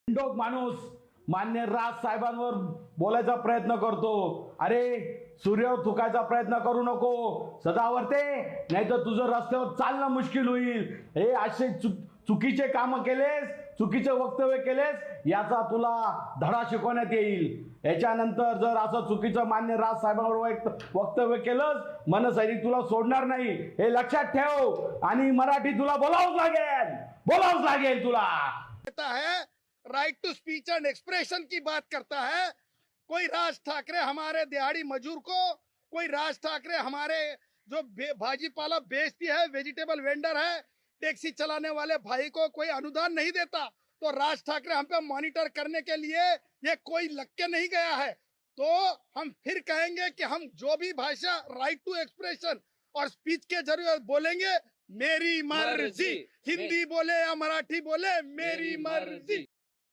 बिनडोक माणूस मान्य राज साहेबांवर बोलायचा प्रयत्न करतो. अरे सूर्यावर थुकायचा प्रयत्न करू नको सदावर्ते, नाही तर तुझं रस्त्यावर चालणं मुश्किल होईल. हे असे चुकीचे काम केलेस, चुकीचे वक्तव्य केलेस, याचा तुला धडा शिकवण्यात येईल. याच्यानंतर जर असं चुकीचं मान्य राज साहेबांवर वक्तव्य केलंस, मनसैनिक तुला सोडणार नाही, हे लक्षात ठेव. आणि मराठी तुला बोलावंच लागेल तुला. है right to speech and expression की बात करता है. कोई राज ठाकरे हमारे दिहाड़ी मजदूर को, कोई राज ठाकरे हमारे जो भाजीपाला बेचती है, वेजिटेबल वेंडर है, टैक्सी चलाने वाले भाई को कोई अनुदान नहीं देता. तो राज ठाकरे हम पे मॉनिटर करने के लिए ये कोई लग के नहीं गया है. तो हम फिर कहेंगे कि हम जो भी भाषा राइट टू एक्सप्रेशन और स्पीच के जरिए बोलेंगे, मेरी मर्जी. हिंदी बोले या मराठी बोले, मेरी मर्जी.